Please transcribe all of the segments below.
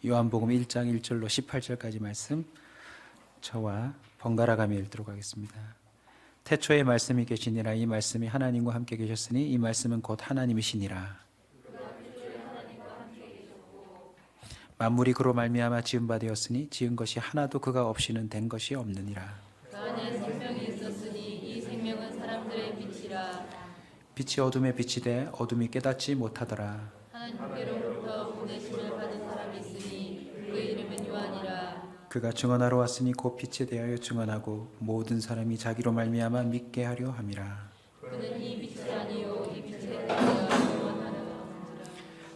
요한복음 1장 1절로 18절까지 말씀 저와 번갈아 가며 읽도록 하겠습니다. 태초에 말씀이 계시니라. 이 말씀이 하나님과 함께 계셨으니 이 말씀은 곧 하나님이시니라. 만물이 그로 말미암아 지은 바 되었으니 지은 것이 하나도 그가 없이는 된 것이 없느니라. 그 안에 생명이 있었으니 이 생명은 사람들의 빛이라. 빛이 어둠에 빛이 돼 어둠이 깨닫지 못하더라. 하나님께로부터 보내심을 받은 사람이 있으니 그 이름은 요한이라. 그가 증언하러 왔으니 곧 빛에 대하여 증언하고 모든 사람이 자기로 말미암아 믿게 하려 함이라. 그는 이 빛이 아니요 이 빛에 대하여 증언하려.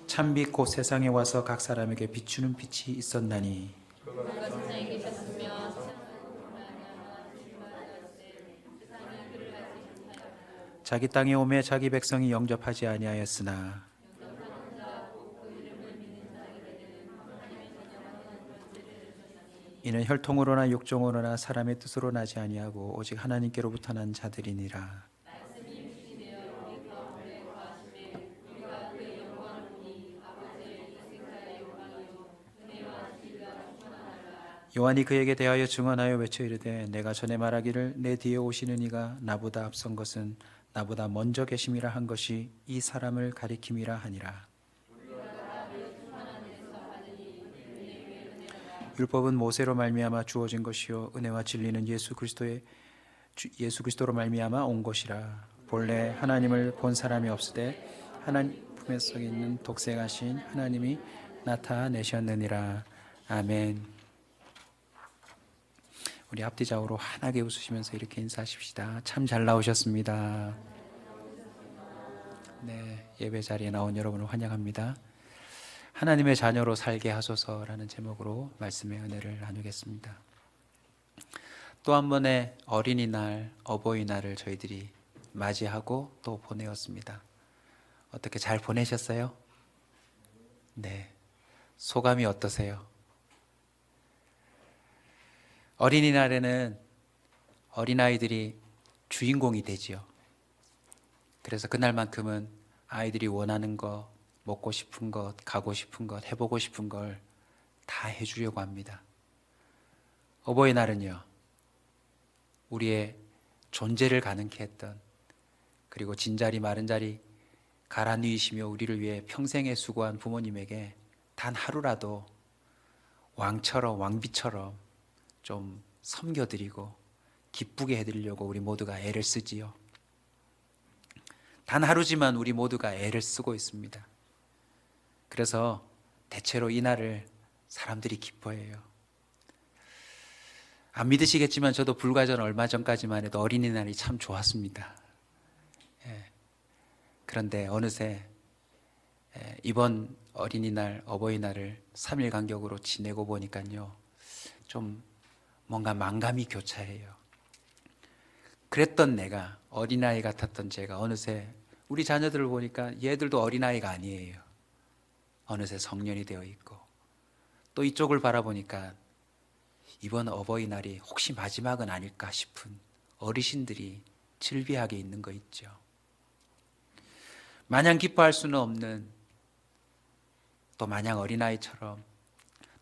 참빛 곧 세상에 와서 각 사람에게 비추는 빛이 있었나니 그가 세상에 계셨으며 자기 땅에 오매 자기 백성이 영접하지 아니하였으나 이는 혈통으로나 육종으로나 사람의 뜻으로 나지 아니하고 오직 하나님께로부터 난 자들이니라. 요한이 그에게 대하여 증언하여 외쳐 이르되 내가 전에 말하기를 내 뒤에 오시는 이가 나보다 앞선 것은 나보다 먼저 계심이라 한 것이 이 사람을 가리킴이라 하니라. 율법은 모세로 말미암아 주어진 것이요 은혜와 진리는 예수 그리스도로 말미암아 온 것이라. 본래 하나님을 본 사람이 없으되 하나님 품에 서 있는 독생하신 하나님이 나타내셨느니라. 아멘. 우리 앞뒤 좌우로 환하게 웃으시면서 이렇게 인사하십시다. 참 잘 나오셨습니다. 네, 예배 자리에 나온 여러분을 환영합니다. 하나님의 자녀로 살게 하소서라는 제목으로 말씀의 은혜를 나누겠습니다. 또 한 번의 어린이날, 어버이날을 저희들이 맞이하고 또 보내었습니다. 어떻게 잘 보내셨어요? 네, 소감이 어떠세요? 어린이날에는 어린아이들이 주인공이 되지요. 그래서 그날만큼은 아이들이 원하는 것, 먹고 싶은 것, 가고 싶은 것, 해보고 싶은 걸 다 해주려고 합니다. 어버이날은요, 우리의 존재를 가능케 했던, 그리고 진자리 마른자리 갈아 누이시며 우리를 위해 평생에 수고한 부모님에게 단 하루라도 왕처럼, 왕비처럼 좀 섬겨드리고 기쁘게 해드리려고 우리 모두가 애를 쓰지요. 단 하루지만 우리 모두가 애를 쓰고 있습니다. 그래서 대체로 이 날을 사람들이 기뻐해요. 안 믿으시겠지만 저도 불과 전 얼마 전까지만 해도 어린이날이 참 좋았습니다. 그런데 어느새 이번 어린이날, 어버이날을 3일 간격으로 지내고 보니까요, 좀 뭔가 만감이 교차해요. 그랬던 내가, 어린아이 같았던 제가 어느새 우리 자녀들을 보니까 얘들도 어린아이가 아니에요. 어느새 성년이 되어 있고, 또 이쪽을 바라보니까 이번 어버이날이 혹시 마지막은 아닐까 싶은 어르신들이 즐비하게 있는 거 있죠. 마냥 기뻐할 수는 없는, 또 마냥 어린아이처럼,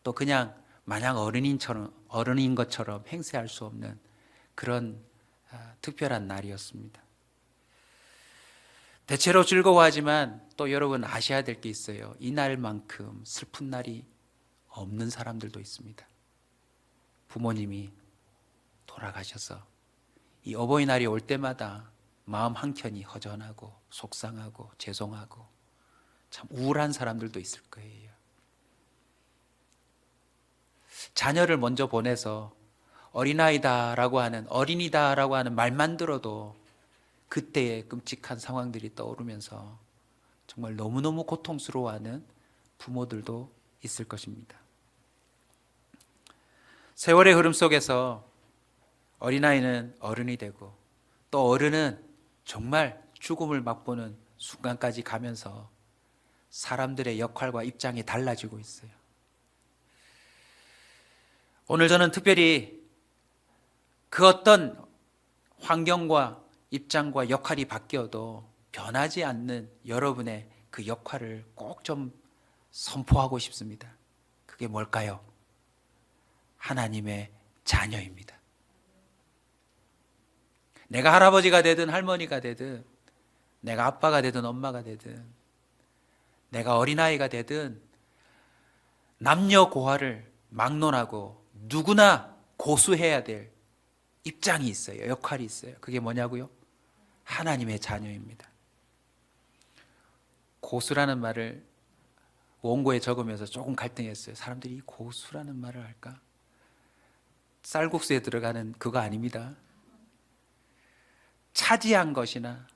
또 그냥 마냥 어른인 것처럼 행세할 수 없는 그런 특별한 날이었습니다. 대체로 즐거워하지만 또 여러분 아셔야 될 게 있어요. 이 날만큼 슬픈 날이 없는 사람들도 있습니다. 부모님이 돌아가셔서 이 어버이날이 올 때마다 마음 한켠이 허전하고 속상하고 죄송하고 참 우울한 사람들도 있을 거예요. 자녀를 먼저 보내서 어린아이다라고 하는, 어린이다라고 하는 말만 들어도 그때의 끔찍한 상황들이 떠오르면서 정말 너무너무 고통스러워하는 부모들도 있을 것입니다. 세월의 흐름 속에서 어린아이는 어른이 되고, 또 어른은 정말 죽음을 맛보는 순간까지 가면서 사람들의 역할과 입장이 달라지고 있어요. 오늘 저는 특별히 그 어떤 환경과 입장과 역할이 바뀌어도 변하지 않는 여러분의 그 역할을 꼭 좀 선포하고 싶습니다. 그게 뭘까요? 하나님의 자녀입니다. 내가 할아버지가 되든 할머니가 되든, 내가 아빠가 되든 엄마가 되든, 내가 어린아이가 되든, 남녀 고하를 막론하고 누구나 고수해야 될 입장이 있어요. 역할이 있어요. 그게 뭐냐고요? 하나님의 자녀입니다. 고수라는 말을 원고에 적으면서 조금 갈등했어요. 사람들이 이 고수라는 말을 할까? 쌀국수에 들어가는 그거 아닙니다. 차지한 것이나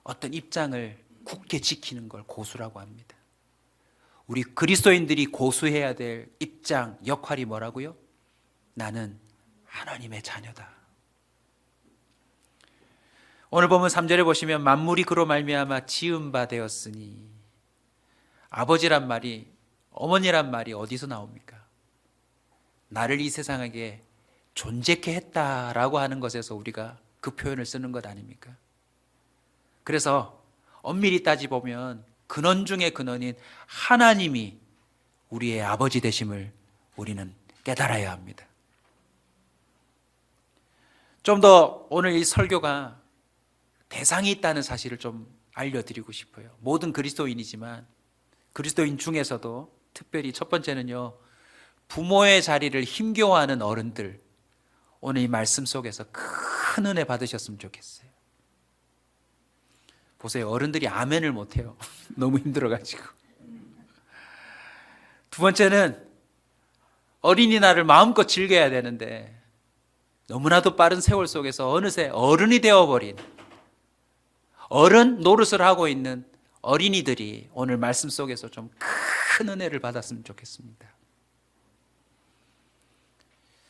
어떤 입장을 굳게 지키는 걸 고수라고 합니다. 우리 그리스도인들이 고수해야 될 입장, 역할이 뭐라고요? 나는 하나님의 자녀다. 오늘 보면 3절에 보시면 만물이 그로 말미암아 지은 바 되었으니, 아버지란 말이, 어머니란 말이 어디서 나옵니까? 나를 이 세상에게 존재케 했다라고 하는 것에서 우리가 그 표현을 쓰는 것 아닙니까? 그래서 엄밀히 따지보면 근원 중의 근원인 하나님이 우리의 아버지 되심을 우리는 깨달아야 합니다. 좀 더 오늘 이 설교가 대상이 있다는 사실을 좀 알려드리고 싶어요. 모든 그리스도인이지만 그리스도인 중에서도 특별히 첫 번째는요, 부모의 자리를 힘겨워하는 어른들, 오늘 이 말씀 속에서 큰 은혜 받으셨으면 좋겠어요. 보세요, 어른들이 아멘을 못해요. 너무 힘들어가지고. 두 번째는 어린이날을 마음껏 즐겨야 되는데 너무나도 빠른 세월 속에서 어느새 어른이 되어버린, 어른 노릇을 하고 있는 어린이들이 오늘 말씀 속에서 좀 큰 은혜를 받았으면 좋겠습니다.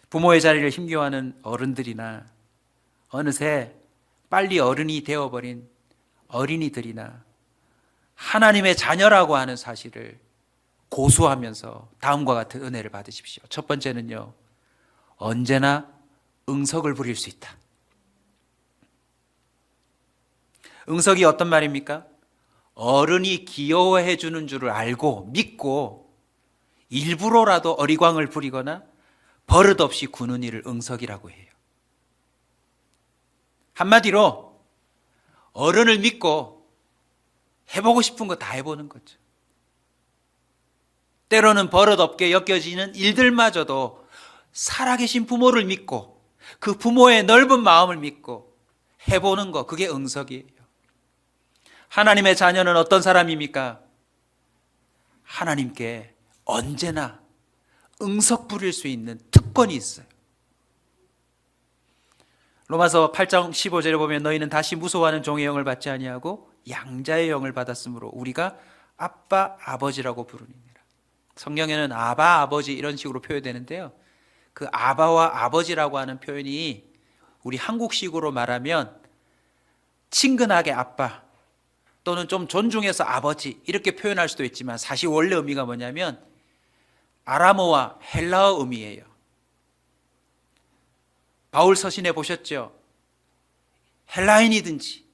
부모의 자리를 힘겨워하는 어른들이나 어느새 빨리 어른이 되어버린 어린이들이나 하나님의 자녀라고 하는 사실을 고수하면서 다음과 같은 은혜를 받으십시오. 첫 번째는요, 언제나 응석을 부릴 수 있다. 응석이 어떤 말입니까? 어른이 귀여워해 주는 줄을 알고 믿고 일부러라도 어리광을 부리거나 버릇없이 구는 일을 응석이라고 해요. 한마디로 어른을 믿고 해보고 싶은 거 다 해보는 거죠. 때로는 버릇없게 엮여지는 일들마저도 살아계신 부모를 믿고 그 부모의 넓은 마음을 믿고 해보는 거, 그게 응석이에요. 하나님의 자녀는 어떤 사람입니까? 하나님께 언제나 응석 부릴 수 있는 특권이 있어요. 로마서 8장 15절에 보면 너희는 다시 무서워하는 종의 영을 받지 아니하고 양자의 영을 받았으므로 우리가 아빠 아버지라고 부르니라. 성경에는 아바 아버지 이런 식으로 표현되는데요, 그 아바와 아버지라고 하는 표현이 우리 한국식으로 말하면 친근하게 아빠 또는 좀 존중해서 아버지 이렇게 표현할 수도 있지만 사실 원래 의미가 뭐냐면 아람어와 헬라어 의미예요. 바울 서신에 보셨죠? 헬라인이든지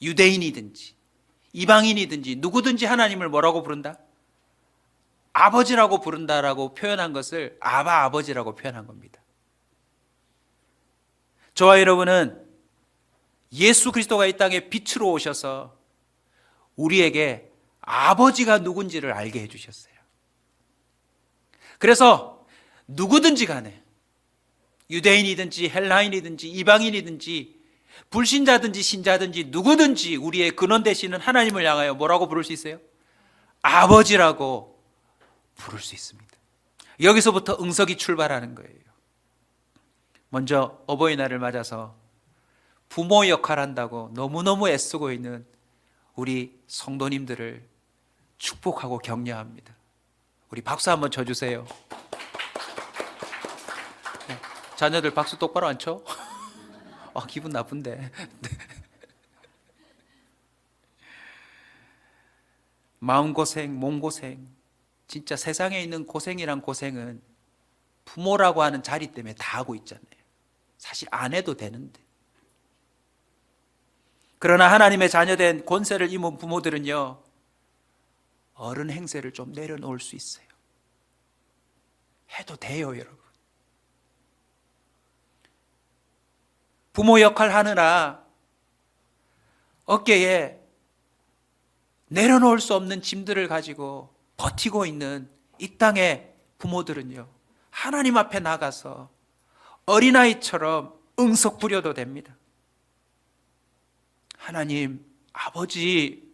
유대인이든지 이방인이든지 누구든지 하나님을 뭐라고 부른다? 아버지라고 부른다라고 표현한 것을 아바 아버지라고 표현한 겁니다. 저와 여러분은 예수 그리스도가 이 땅에 빛으로 오셔서 우리에게 아버지가 누군지를 알게 해주셨어요. 그래서 누구든지 간에 유대인이든지 헬라인이든지 이방인이든지 불신자든지 신자든지 누구든지 우리의 근원 되시는 하나님을 향하여 뭐라고 부를 수 있어요? 아버지라고 부를 수 있습니다. 여기서부터 응석이 출발하는 거예요. 먼저 어버이날을 맞아서 부모 역할 한다고 너무너무 애쓰고 있는 우리 성도님들을 축복하고 격려합니다. 우리 박수 한번 쳐주세요. 자녀들 박수 똑바로 안 쳐? 기분 나쁜데. 마음고생, 몸고생, 진짜 세상에 있는 고생이란 고생은 부모라고 하는 자리 때문에 다 하고 있잖아요. 사실 안 해도 되는데. 그러나 하나님의 자녀된 권세를 입은 부모들은요, 어른 행세를 좀 내려놓을 수 있어요. 해도 돼요, 여러분. 부모 역할 하느라 어깨에 내려놓을 수 없는 짐들을 가지고 버티고 있는 이 땅의 부모들은요, 하나님 앞에 나가서 어린아이처럼 응석 부려도 됩니다. 하나님, 아버지,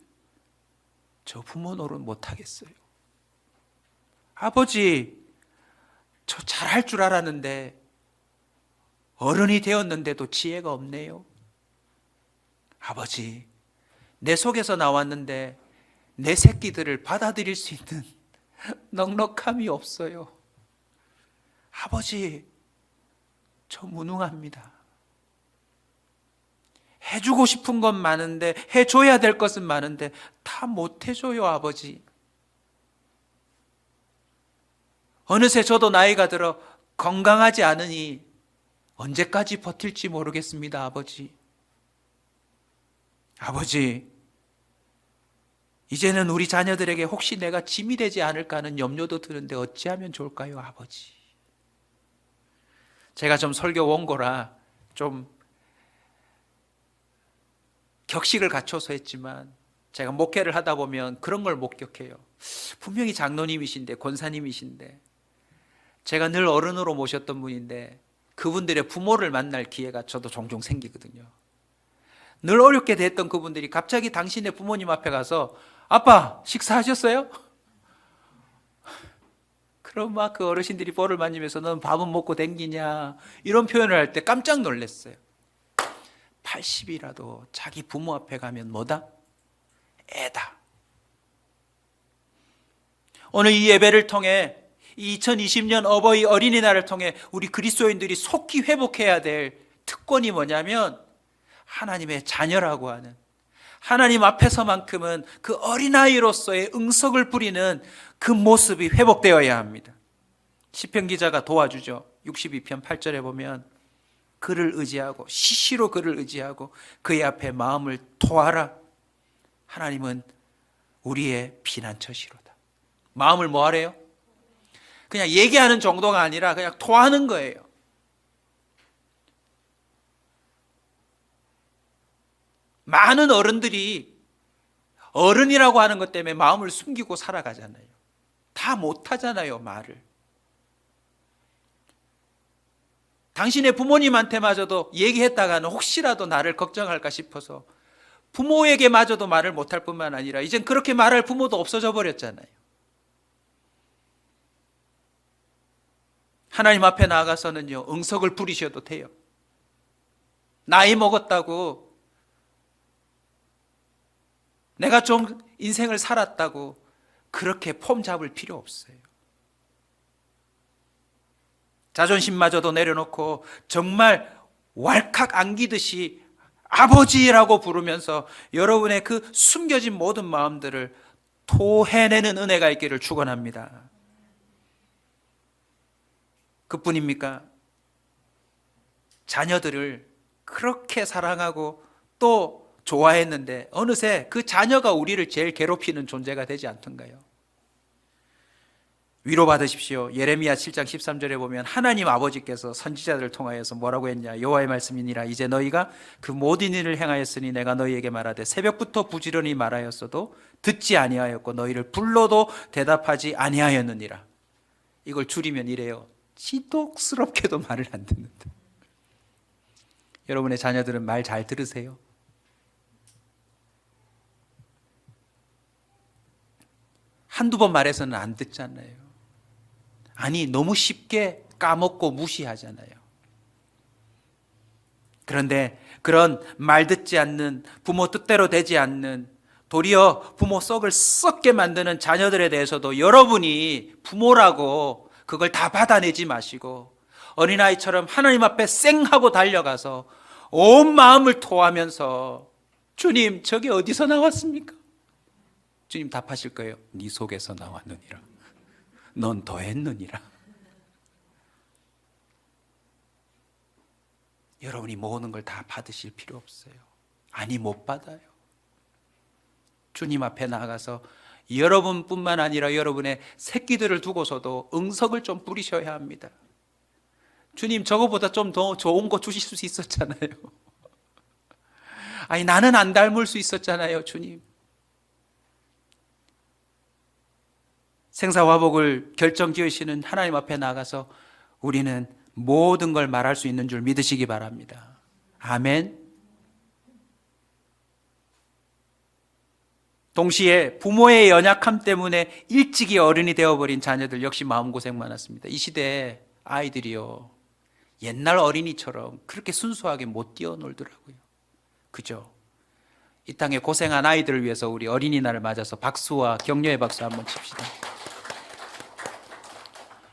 저 부모 노릇 못하겠어요. 아버지, 저 잘할 줄 알았는데 어른이 되었는데도 지혜가 없네요. 아버지, 내 속에서 나왔는데 내 새끼들을 받아들일 수 있는 넉넉함이 없어요. 아버지, 저 무능합니다. 해주고 싶은 건 많은데, 해줘야 될 것은 많은데 다 못해줘요, 아버지. 어느새 저도 나이가 들어 건강하지 않으니 언제까지 버틸지 모르겠습니다, 아버지. 아버지, 이제는 우리 자녀들에게 혹시 내가 짐이 되지 않을까 하는 염려도 드는데 어찌하면 좋을까요, 아버지? 제가 좀 설교 원고라 좀 격식을 갖춰서 했지만 제가 목회를 하다 보면 그런 걸 목격해요. 분명히 장로님이신데, 권사님이신데, 제가 늘 어른으로 모셨던 분인데 그분들의 부모를 만날 기회가 저도 종종 생기거든요. 늘 어렵게 대했던 그분들이 갑자기 당신의 부모님 앞에 가서 아빠, 식사하셨어요? 그럼 막 그 어르신들이 볼을 만지면서 넌 밥은 먹고 댕기냐, 이런 표현을 할 때 깜짝 놀랐어요. 80이라도 자기 부모 앞에 가면 뭐다? 애다. 오늘 이 예배를 통해 2020년 어버이 어린이날을 통해 우리 그리스도인들이 속히 회복해야 될 특권이 뭐냐면 하나님의 자녀라고 하는, 하나님 앞에서만큼은 그 어린아이로서의 응석을 부리는 그 모습이 회복되어야 합니다. 시편 기자가 도와주죠. 62편 8절에 보면 그를 의지하고, 시시로 그를 의지하고 그의 앞에 마음을 토하라. 하나님은 우리의 피난처시로다. 마음을 뭐 하래요? 그냥 얘기하는 정도가 아니라 그냥 토하는 거예요. 많은 어른들이 어른이라고 하는 것 때문에 마음을 숨기고 살아가잖아요. 다 못하잖아요, 말을. 당신의 부모님한테마저도 얘기했다가는 혹시라도 나를 걱정할까 싶어서 부모에게마저도 말을 못할 뿐만 아니라 이젠 그렇게 말할 부모도 없어져 버렸잖아요. 하나님 앞에 나아가서는요, 응석을 부리셔도 돼요. 나이 먹었다고, 내가 좀 인생을 살았다고 그렇게 폼 잡을 필요 없어요. 자존심마저도 내려놓고 정말 왈칵 안기듯이 아버지라고 부르면서 여러분의 그 숨겨진 모든 마음들을 토해내는 은혜가 있기를 축원합니다. 그뿐입니까? 자녀들을 그렇게 사랑하고 또 좋아했는데 어느새 그 자녀가 우리를 제일 괴롭히는 존재가 되지 않던가요? 위로받으십시오. 예레미야 7장 13절에 보면 하나님 아버지께서 선지자들을 통하여서 뭐라고 했냐? 여호와의 말씀이니라. 이제 너희가 그 모든 일을 행하였으니 내가 너희에게 말하되 새벽부터 부지런히 말하였어도 듣지 아니하였고 너희를 불러도 대답하지 아니하였느니라. 이걸 줄이면 이래요. 지독스럽게도 말을 안 듣는다. 여러분의 자녀들은 말 잘 들으세요? 한두 번 말해서는 안 듣잖아요. 아니, 너무 쉽게 까먹고 무시하잖아요. 그런데 그런 말 듣지 않는, 부모 뜻대로 되지 않는, 도리어 부모 썩을 썩게 만드는 자녀들에 대해서도 여러분이 부모라고 그걸 다 받아내지 마시고 어린아이처럼 하나님 앞에 쌩하고 달려가서 온 마음을 토하면서 주님, 저게 어디서 나왔습니까? 주님 답하실 거예요. 네 속에서 나왔느니라. 넌 더했느니라. 여러분이 모으는 걸 다 받으실 필요 없어요. 아니, 못 받아요. 주님 앞에 나가서 여러분뿐만 아니라 여러분의 새끼들을 두고서도 응석을 좀 부리셔야 합니다. 주님, 저거보다 좀 더 좋은 거 주실 수 있었잖아요. 아니, 나는 안 닮을 수 있었잖아요, 주님. 생사화복을 결정지으시는 하나님 앞에 나가서 우리는 모든 걸 말할 수 있는 줄 믿으시기 바랍니다. 아멘. 동시에 부모의 연약함 때문에 일찍이 어른이 되어버린 자녀들 역시 마음고생 많았습니다. 이 시대에 아이들이요, 옛날 어린이처럼 그렇게 순수하게 못 뛰어놀더라고요. 그죠? 이 땅에 고생한 아이들을 위해서 우리 어린이날을 맞아서 박수와 격려의 박수 한번 칩시다.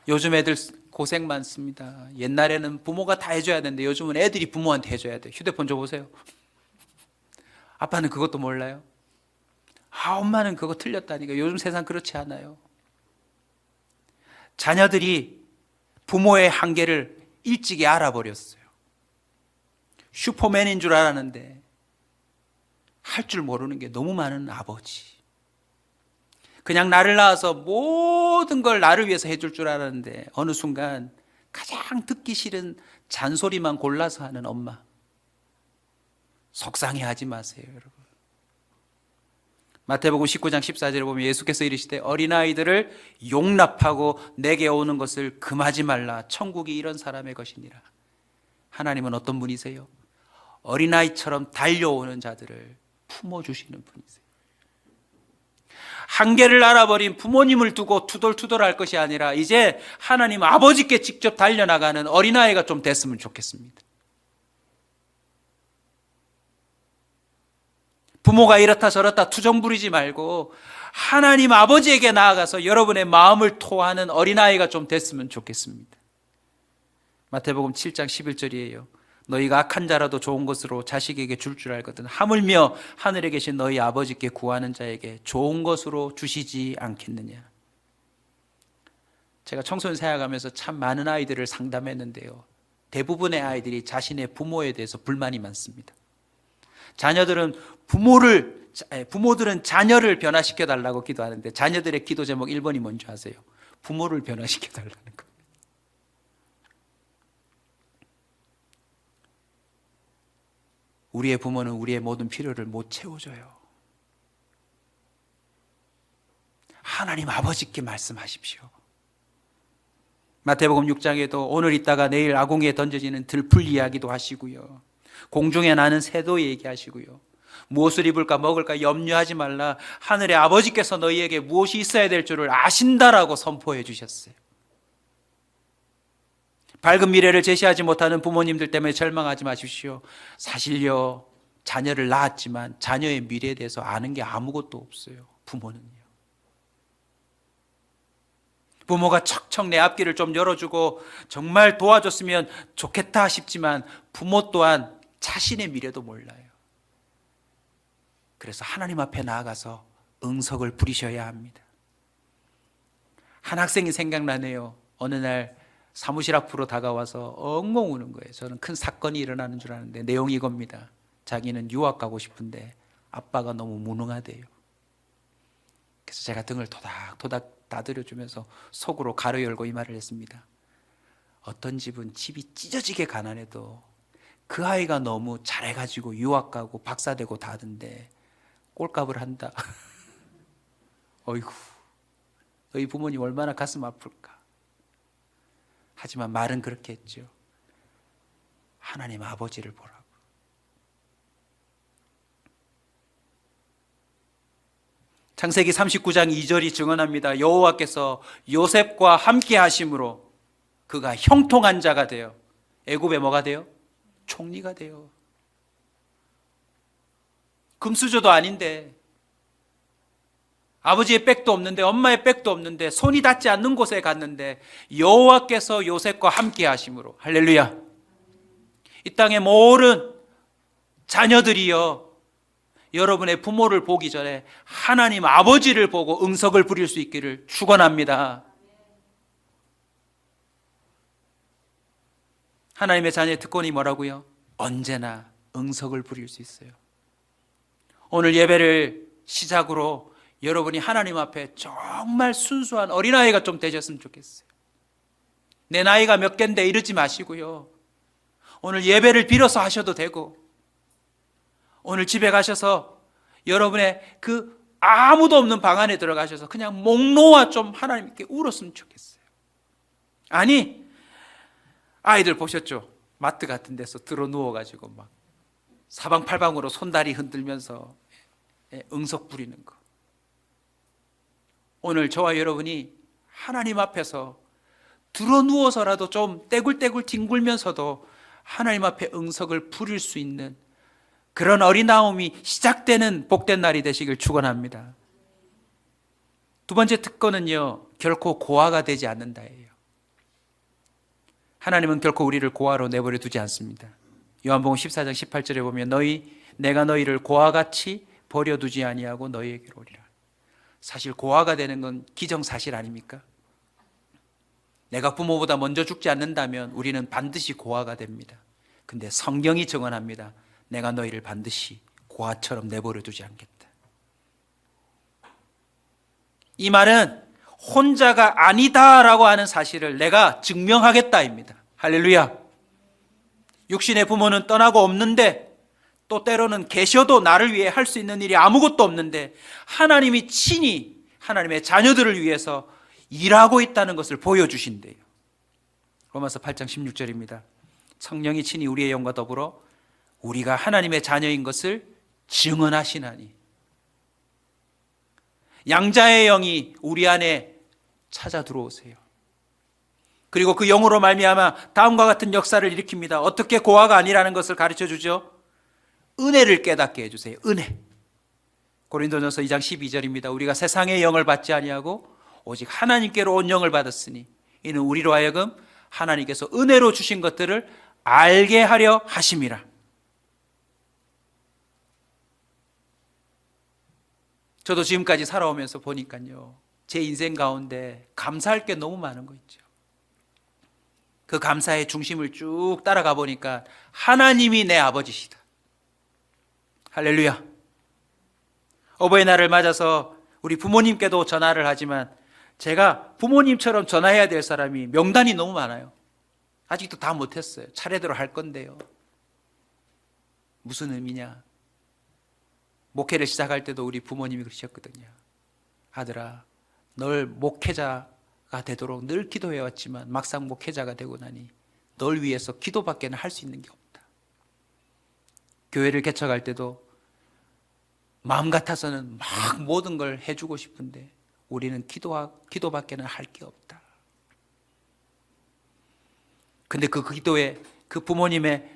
요즘 애들 고생 많습니다. 옛날에는 부모가 다 해줘야 되는데 요즘은 애들이 부모한테 해줘야 돼요. 휴대폰 줘보세요. 아빠는 그것도 몰라요. 엄마는 그거 틀렸다니까. 요즘 세상 그렇지 않아요. 자녀들이 부모의 한계를 일찍이 알아버렸어요. 슈퍼맨인 줄 알았는데 할 줄 모르는 게 너무 많은 아버지. 그냥 나를 낳아서 모든 걸 나를 위해서 해줄 줄 알았는데 어느 순간 가장 듣기 싫은 잔소리만 골라서 하는 엄마. 속상해하지 마세요, 여러분. 마태복음 19장 14절에 보면 예수께서 이르시되 어린아이들을 용납하고 내게 오는 것을 금하지 말라. 천국이 이런 사람의 것이니라. 하나님은 어떤 분이세요? 어린아이처럼 달려오는 자들을 품어주시는 분이세요. 한계를 알아버린 부모님을 두고 투덜투덜할 것이 아니라 이제 하나님 아버지께 직접 달려나가는 어린아이가 좀 됐으면 좋겠습니다. 부모가 이렇다 저렇다 투정 부리지 말고 하나님 아버지에게 나아가서 여러분의 마음을 토하는 어린아이가 좀 됐으면 좋겠습니다. 마태복음 7장 11절이에요. 너희가 악한 자라도 좋은 것으로 자식에게 줄 알거든 하물며 하늘에 계신 너희 아버지께 구하는 자에게 좋은 것으로 주시지 않겠느냐. 제가 청소년 생활하면서 참 많은 아이들을 상담했는데요, 대부분의 아이들이 자신의 부모에 대해서 불만이 많습니다. 부모들은 자녀를 변화시켜 달라고 기도하는데 자녀들의 기도 제목 1번이 뭔지 아세요? 부모를 변화시켜 달라는 거예요. 우리의 부모는 우리의 모든 필요를 못 채워줘요. 하나님 아버지께 말씀하십시오. 마태복음 6장에도 오늘 있다가 내일 아궁이에 던져지는 들풀 이야기도 하시고요, 공중에 나는 새도 얘기하시고요, 무엇을 입을까 먹을까 염려하지 말라. 하늘의 아버지께서 너희에게 무엇이 있어야 될 줄을 아신다라고 선포해 주셨어요. 밝은 미래를 제시하지 못하는 부모님들 때문에 절망하지 마십시오. 사실요, 자녀를 낳았지만 자녀의 미래에 대해서 아는 게 아무것도 없어요. 부모는요. 부모가 척척 내 앞길을 좀 열어주고 정말 도와줬으면 좋겠다 싶지만 부모 또한 자신의 미래도 몰라요. 그래서 하나님 앞에 나아가서 응석을 부리셔야 합니다. 한 학생이 생각나네요. 어느 날 사무실 앞으로 다가와서 엉엉 우는 거예요. 저는 큰 사건이 일어나는 줄 아는데 내용이 이겁니다. 자기는 유학 가고 싶은데 아빠가 너무 무능하대요. 그래서 제가 등을 토닥토닥 따드려주면서 속으로 가로 열고 이 말을 했습니다. 어떤 집은 집이 찢어지게 가난해도 그 아이가 너무 잘해가지고 유학 가고 박사되고 다 하던데 꼴값을 한다. 어이구, 너희 부모님 얼마나 가슴 아플까. 하지만 말은 그렇게 했죠. 하나님 아버지를 보라고. 창세기 39장 2절이 증언합니다. 여호와께서 요셉과 함께 하심으로 그가 형통한 자가 되어 애굽에 뭐가 돼요? 총리가 돼요. 금수저도 아닌데, 아버지의 백도 없는데, 엄마의 백도 없는데, 손이 닿지 않는 곳에 갔는데 여호와께서 요셉과 함께 하심으로, 할렐루야. 이 땅의 모든 자녀들이요, 여러분의 부모를 보기 전에 하나님 아버지를 보고 응석을 부릴 수 있기를 축원합니다. 하나님의 자녀의 특권이 뭐라고요? 언제나 응석을 부릴 수 있어요. 오늘 예배를 시작으로 여러분이 하나님 앞에 정말 순수한 어린아이가 좀 되셨으면 좋겠어요. 내 나이가 몇 갠데 이러지 마시고요. 오늘 예배를 빌어서 하셔도 되고, 오늘 집에 가셔서 여러분의 그 아무도 없는 방 안에 들어가셔서 그냥 목 놓아 좀 하나님께 울었으면 좋겠어요. 아니, 아이들 보셨죠? 마트 같은 데서 들어 누워가지고 막 사방팔방으로 손다리 흔들면서 응석 부리는 거. 오늘 저와 여러분이 하나님 앞에서 들어 누워서라도 좀 떼굴떼굴 뒹굴면서도 하나님 앞에 응석을 부릴 수 있는 그런 어린아움이 시작되는 복된 날이 되시길 축원합니다. 두 번째 특권은요, 결코 고아가 되지 않는다예요. 하나님은 결코 우리를 고아로 내버려 두지 않습니다. 요한복음 14장 18절에 보면 내가 너희를 고아같이 버려두지 아니하고 너희에게로 오리라. 사실 고아가 되는 건 기정사실 아닙니까? 내가 부모보다 먼저 죽지 않는다면 우리는 반드시 고아가 됩니다. 근데 성경이 증언합니다. 내가 너희를 반드시 고아처럼 내버려 두지 않겠다. 이 말은 혼자가 아니다라고 하는 사실을 내가 증명하겠다입니다. 할렐루야. 육신의 부모는 떠나고 없는데, 또 때로는 계셔도 나를 위해 할 수 있는 일이 아무것도 없는데 하나님이 친히 하나님의 자녀들을 위해서 일하고 있다는 것을 보여주신대요. 로마서 8장 16절입니다. 성령이 친히 우리의 영과 더불어 우리가 하나님의 자녀인 것을 증언하시나니. 양자의 영이 우리 안에 찾아 들어오세요. 그리고 그 영으로 말미암아 다음과 같은 역사를 일으킵니다. 어떻게 고아가 아니라는 것을 가르쳐 주죠? 은혜를 깨닫게 해주세요. 은혜. 고린도전서 2장 12절입니다. 우리가 세상의 영을 받지 아니하고 오직 하나님께로 온 영을 받았으니 이는 우리로 하여금 하나님께서 은혜로 주신 것들을 알게 하려 하심이라. 저도 지금까지 살아오면서 보니까요, 제 인생 가운데 감사할 게 너무 많은 거 있죠. 그 감사의 중심을 쭉 따라가 보니까 하나님이 내 아버지시다. 할렐루야. 어버이날을 맞아서 우리 부모님께도 전화를 하지만 제가 부모님처럼 전화해야 될 사람이 명단이 너무 많아요. 아직도 다 못했어요. 차례대로 할 건데요. 무슨 의미냐? 목회를 시작할 때도 우리 부모님이 그러셨거든요. 아들아, 널 목회자가 되도록 늘 기도해왔지만 막상 목회자가 되고 나니 널 위해서 기도밖에는 할 수 있는 게 없다. 교회를 개척할 때도 마음 같아서는 막 모든 걸 해주고 싶은데 우리는 기도밖에는 할 게 없다. 근데 그 기도에, 그 부모님의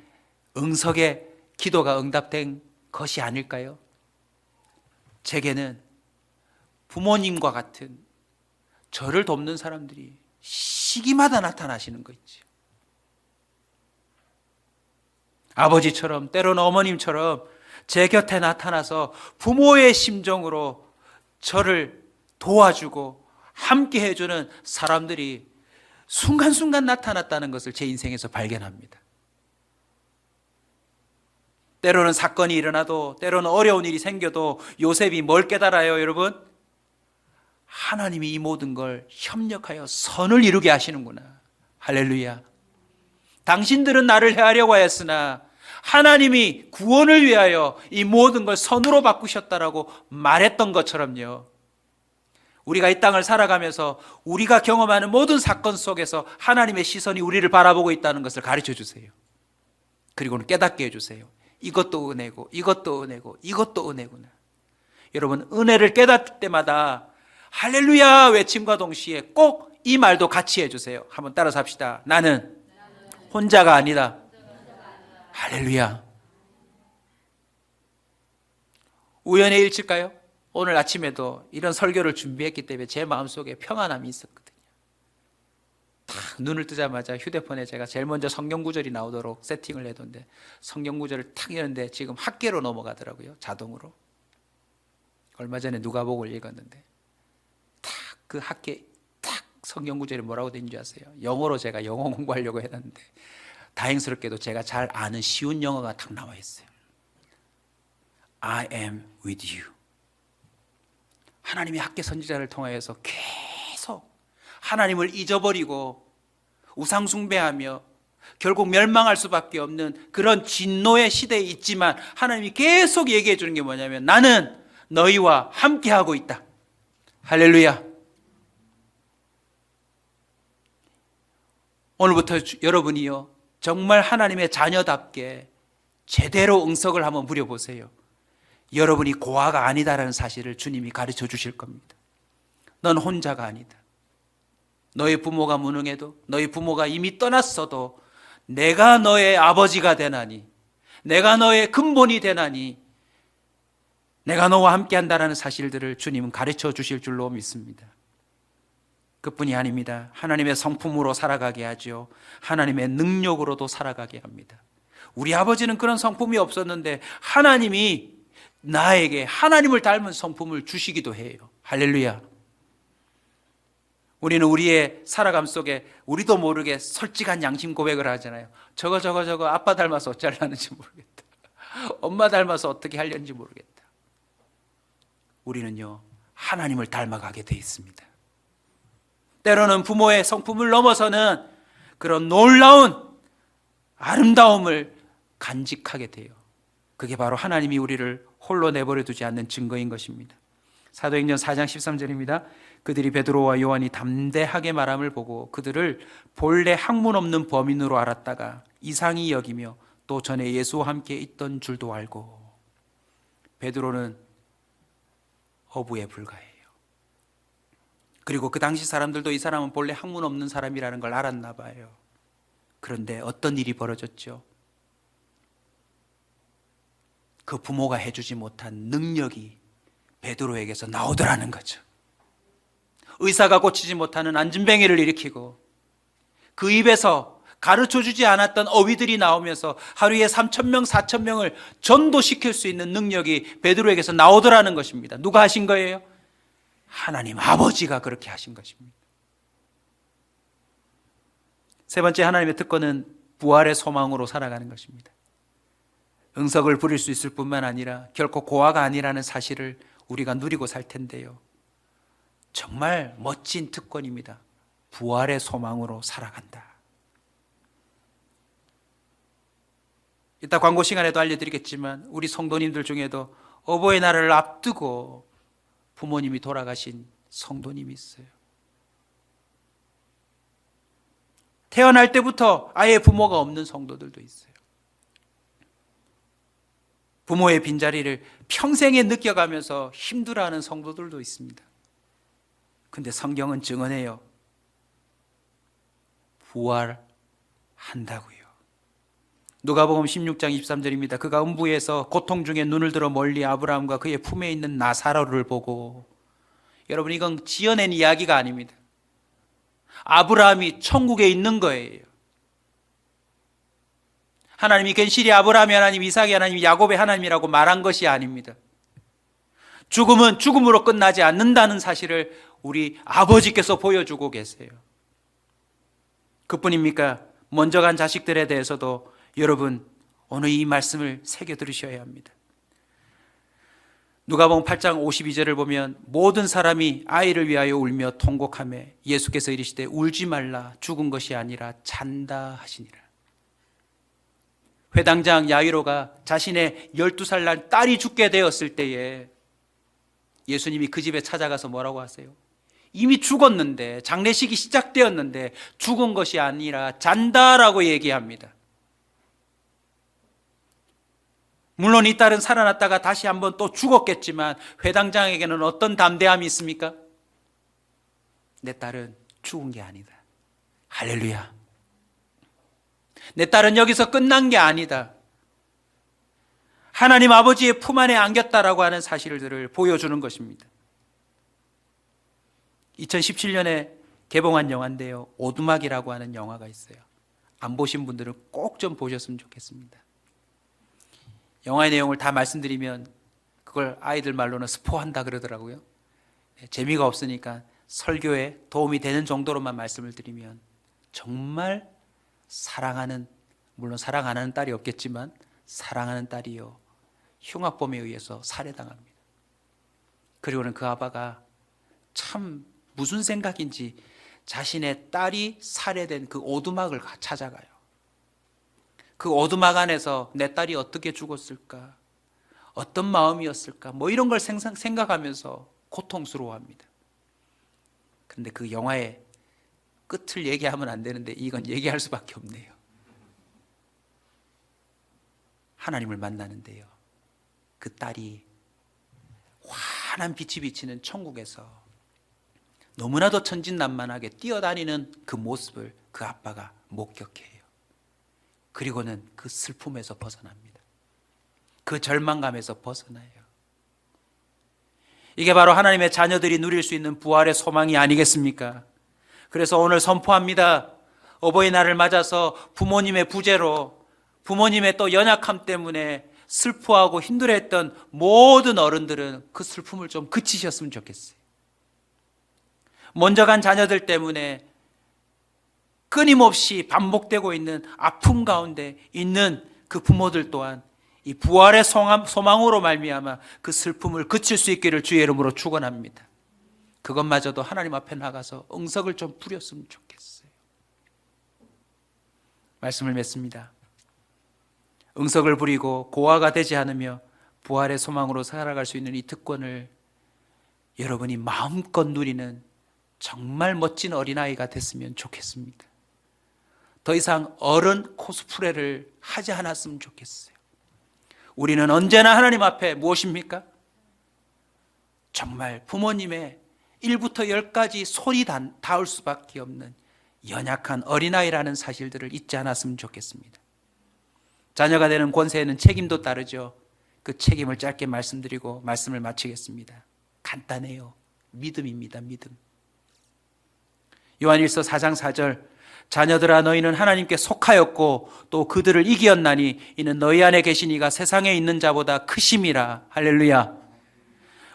응석의 기도가 응답된 것이 아닐까요? 제게는 부모님과 같은 저를 돕는 사람들이 시기마다 나타나시는 거 있죠. 아버지처럼, 때로는 어머님처럼 제 곁에 나타나서 부모의 심정으로 저를 도와주고 함께 해주는 사람들이 순간순간 나타났다는 것을 제 인생에서 발견합니다. 때로는 사건이 일어나도, 때로는 어려운 일이 생겨도 요셉이 뭘 깨달아요, 여러분? 하나님이 이 모든 걸 협력하여 선을 이루게 하시는구나. 할렐루야. 당신들은 나를 해하려고 하였으나 하나님이 구원을 위하여 이 모든 걸 선으로 바꾸셨다라고 말했던 것처럼요, 우리가 이 땅을 살아가면서 우리가 경험하는 모든 사건 속에서 하나님의 시선이 우리를 바라보고 있다는 것을 가르쳐 주세요. 그리고는 깨닫게 해주세요. 이것도 은혜고, 이것도 은혜고, 이것도 은혜구나. 여러분, 은혜를 깨닫을 때마다 할렐루야 외침과 동시에 꼭 이 말도 같이 해주세요. 한번 따라서 합시다. 나는 혼자가 아니다. 할렐루야. 우연의 일치일까요? 오늘 아침에도 이런 설교를 준비했기 때문에 제 마음속에 평안함이 있었거든요. 딱 눈을 뜨자마자 휴대폰에 제가 제일 먼저 성경 구절이 나오도록 세팅을 해뒀는데 성경 구절을 탁 여는데 지금 학계로 넘어가더라고요. 자동으로. 얼마 전에 누가복음을 읽었는데 딱 그 학계 딱 성경 구절이 뭐라고 되는 줄 아세요? 영어로 제가 영어 공부하려고 했는데 다행스럽게도 제가 잘 아는 쉬운 영어가 딱 나와 있어요. I am with you. 하나님의 학계 선지자를 통하여서 계속 하나님을 잊어버리고 우상 숭배하며 결국 멸망할 수밖에 없는 그런 진노의 시대에 있지만 하나님이 계속 얘기해 주는 게 뭐냐면 나는 너희와 함께하고 있다. 할렐루야. 오늘부터 여러분이요 정말 하나님의 자녀답게 제대로 응석을 한번 부려보세요. 여러분이 고아가 아니다라는 사실을 주님이 가르쳐 주실 겁니다. 넌 혼자가 아니다. 너의 부모가 무능해도 너의 부모가 이미 떠났어도 내가 너의 아버지가 되나니 내가 너의 근본이 되나니 내가 너와 함께한다라는 사실들을 주님은 가르쳐 주실 줄로 믿습니다. 그뿐이 아닙니다. 하나님의 성품으로 살아가게 하죠. 하나님의 능력으로도 살아가게 합니다. 우리 아버지는 그런 성품이 없었는데 하나님이 나에게 하나님을 닮은 성품을 주시기도 해요. 할렐루야. 우리는 우리의 살아감 속에 우리도 모르게 솔직한 양심 고백을 하잖아요. 저거 아빠 닮아서 어쩌려는지 모르겠다. 엄마 닮아서 어떻게 하려는지 모르겠다. 우리는요 하나님을 닮아가게 돼 있습니다. 때로는 부모의 성품을 넘어서는 그런 놀라운 아름다움을 간직하게 돼요. 그게 바로 하나님이 우리를 홀로 내버려 두지 않는 증거인 것입니다. 사도행전 4장 13절입니다. 그들이 베드로와 요한이 담대하게 말함을 보고 그들을 본래 학문 없는 범인으로 알았다가 이상히 여기며 또 전에 예수와 함께 있던 줄도 알고. 베드로는 어부에 불과해요. 그리고 그 당시 사람들도 이 사람은 본래 학문 없는 사람이라는 걸 알았나 봐요. 그런데 어떤 일이 벌어졌죠? 그 부모가 해주지 못한 능력이 베드로에게서 나오더라는 거죠. 의사가 고치지 못하는 안진뱅이를 일으키고 그 입에서 가르쳐주지 않았던 어휘들이 나오면서 하루에 3,000명, 4,000명을 전도시킬 수 있는 능력이 베드로에게서 나오더라는 것입니다. 누가 하신 거예요? 하나님 아버지가 그렇게 하신 것입니다. 세 번째 하나님의 특권은 부활의 소망으로 살아가는 것입니다. 응석을 부릴 수 있을 뿐만 아니라 결코 고아가 아니라는 사실을 우리가 누리고 살 텐데요. 정말 멋진 특권입니다. 부활의 소망으로 살아간다. 이따 광고 시간에도 알려드리겠지만 우리 성도님들 중에도 어버이날을 앞두고 부모님이 돌아가신 성도님이 있어요. 태어날 때부터 아예 부모가 없는 성도들도 있어요. 부모의 빈자리를 평생에 느껴가면서 힘들어하는 성도들도 있습니다. 근데 성경은 증언해요. 부활한다고요. 누가복음 16장 23절입니다. 그가 음부에서 고통 중에 눈을 들어 멀리 아브라함과 그의 품에 있는 나사로를 보고. 여러분, 이건 지어낸 이야기가 아닙니다. 아브라함이 천국에 있는 거예요. 하나님이 괜시리 아브라함의 하나님, 이삭의 하나님, 야곱의 하나님이라고 말한 것이 아닙니다. 죽음은 죽음으로 끝나지 않는다는 사실을 우리 아버지께서 보여주고 계세요. 그뿐입니까? 먼저 간 자식들에 대해서도 여러분 오늘 이 말씀을 새겨 들으셔야 합니다. 누가복음 8장 52절을 보면 모든 사람이 아이를 위하여 울며 통곡하며 예수께서 이르시되 울지 말라, 죽은 것이 아니라 잔다 하시니라. 회당장 야이로가 자신의 12살 날 딸이 죽게 되었을 때에 예수님이 그 집에 찾아가서 뭐라고 하세요? 이미 죽었는데, 장례식이 시작되었는데 죽은 것이 아니라 잔다라고 얘기합니다. 물론 이 딸은 살아났다가 다시 한번 또 죽었겠지만 회당장에게는 어떤 담대함이 있습니까? 내 딸은 죽은 게 아니다. 할렐루야. 내 딸은 여기서 끝난 게 아니다. 하나님 아버지의 품 안에 안겼다라고 하는 사실들을 보여주는 것입니다. 2017년에 개봉한 영화인데요, 오두막이라고 하는 영화가 있어요. 안 보신 분들은 꼭 좀 보셨으면 좋겠습니다. 영화의 내용을 다 말씀드리면 그걸 아이들 말로는 스포한다 그러더라고요. 재미가 없으니까 설교에 도움이 되는 정도로만 말씀을 드리면, 정말 사랑하는, 물론 사랑 안 하는 딸이 없겠지만 사랑하는 딸이요 흉악범에 의해서 살해당합니다. 그리고는 그 아빠가 참 무슨 생각인지 자신의 딸이 살해된 그 오두막을 찾아가요. 그 오두막 안에서 내 딸이 어떻게 죽었을까? 어떤 마음이었을까? 뭐 이런 걸 생각하면서 고통스러워합니다. 그런데 그 영화의 끝을 얘기하면 안 되는데 이건 얘기할 수밖에 없네요. 하나님을 만나는데요, 그 딸이 환한 빛이 비치는 천국에서 너무나도 천진난만하게 뛰어다니는 그 모습을 그 아빠가 목격해요. 그리고는 그 슬픔에서 벗어납니다. 그 절망감에서 벗어나요. 이게 바로 하나님의 자녀들이 누릴 수 있는 부활의 소망이 아니겠습니까? 그래서 오늘 선포합니다. 어버이날을 맞아서 부모님의 부재로, 부모님의 또 연약함 때문에 슬퍼하고 힘들어했던 모든 어른들은 그 슬픔을 좀 그치셨으면 좋겠어요. 먼저 간 자녀들 때문에 끊임없이 반복되고 있는 아픔 가운데 있는 그 부모들 또한 이 부활의 소망으로 말미암아 그 슬픔을 그칠 수 있기를 주의 이름으로 축원합니다. 그것마저도 하나님 앞에 나가서 응석을 좀 부렸으면 좋겠어요. 말씀을 맺습니다. 응석을 부리고 고아가 되지 않으며 부활의 소망으로 살아갈 수 있는 이 특권을 여러분이 마음껏 누리는 정말 멋진 어린아이가 됐으면 좋겠습니다. 더 이상 어른 코스프레를 하지 않았으면 좋겠어요. 우리는 언제나 하나님 앞에 무엇입니까? 정말 부모님의 1부터 10까지 손이 닿을 수밖에 없는 연약한 어린아이라는 사실들을 잊지 않았으면 좋겠습니다. 자녀가 되는 권세에는 책임도 따르죠. 그 책임을 짧게 말씀드리고 말씀을 마치겠습니다. 간단해요. 믿음입니다. 믿음. 요한일서 4장 4절, 자녀들아 너희는 하나님께 속하였고 또 그들을 이기었나니 이는 너희 안에 계신 이가 세상에 있는 자보다 크심이라. 할렐루야.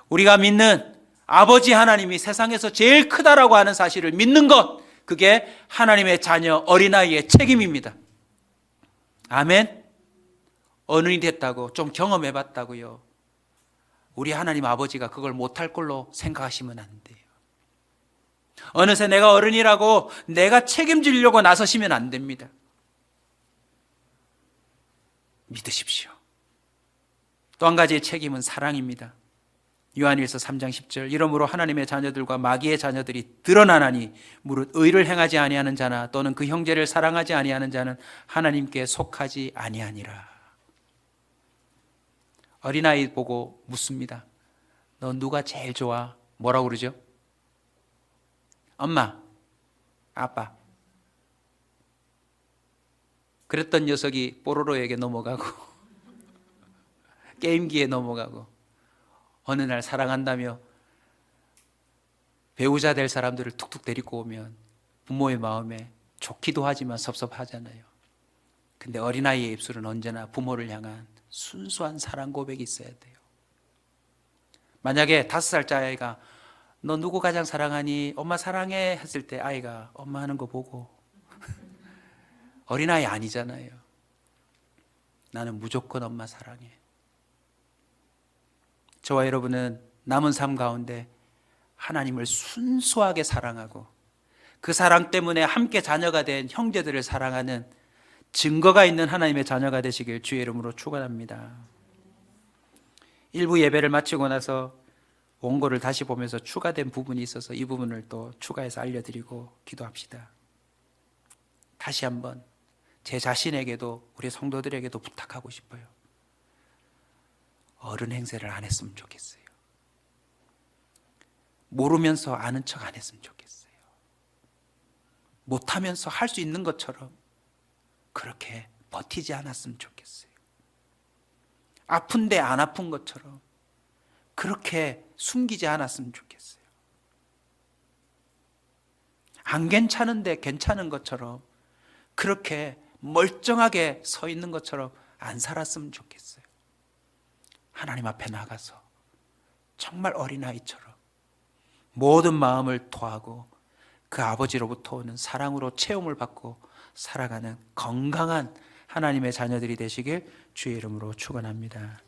우리가 믿는 아버지 하나님이 세상에서 제일 크다라고 하는 사실을 믿는 것, 그게 하나님의 자녀 어린아이의 책임입니다. 아멘. 어른이 됐다고 좀 경험해봤다고요, 우리 하나님 아버지가 그걸 못할 걸로 생각하시면 안 돼요. 어느새 내가 어른이라고 내가 책임지려고 나서시면 안 됩니다. 믿으십시오. 또 한 가지의 책임은 사랑입니다. 요한일서 3장 10절, 이러므로 하나님의 자녀들과 마귀의 자녀들이 드러나나니 무릇 의를 행하지 아니하는 자나 또는 그 형제를 사랑하지 아니하는 자는 하나님께 속하지 아니하니라. 어린아이 보고 묻습니다. 너 누가 제일 좋아? 뭐라고 그러죠? 엄마, 아빠. 그랬던 녀석이 뽀로로에게 넘어가고 게임기에 넘어가고 어느 날 사랑한다며 배우자 될 사람들을 툭툭 데리고 오면 부모의 마음에 좋기도 하지만 섭섭하잖아요. 근데 어린아이의 입술은 언제나 부모를 향한 순수한 사랑 고백이 있어야 돼요. 만약에 5살짜리 아이가 너 누구 가장 사랑하니? 엄마 사랑해 했을 때 아이가 엄마 하는 거 보고 어린아이 아니잖아요. 나는 무조건 엄마 사랑해. 저와 여러분은 남은 삶 가운데 하나님을 순수하게 사랑하고 그 사랑 때문에 함께 자녀가 된 형제들을 사랑하는 증거가 있는 하나님의 자녀가 되시길 주의 이름으로 축원합니다. 일부 예배를 마치고 나서 원고를 다시 보면서 추가된 부분이 있어서 이 부분을 또 추가해서 알려드리고 기도합시다. 다시 한번 제 자신에게도 우리 성도들에게도 부탁하고 싶어요. 어른 행세를 안 했으면 좋겠어요. 모르면서 아는 척 안 했으면 좋겠어요. 못하면서 할 수 있는 것처럼 그렇게 버티지 않았으면 좋겠어요. 아픈데 안 아픈 것처럼 그렇게 숨기지 않았으면 좋겠어요. 안 괜찮은데 괜찮은 것처럼 그렇게 멀쩡하게 서 있는 것처럼 안 살았으면 좋겠어요. 하나님 앞에 나가서 정말 어린아이처럼 모든 마음을 토하고 그 아버지로부터 오는 사랑으로 체험을 받고 살아가는 건강한 하나님의 자녀들이 되시길 주의 이름으로 축원합니다.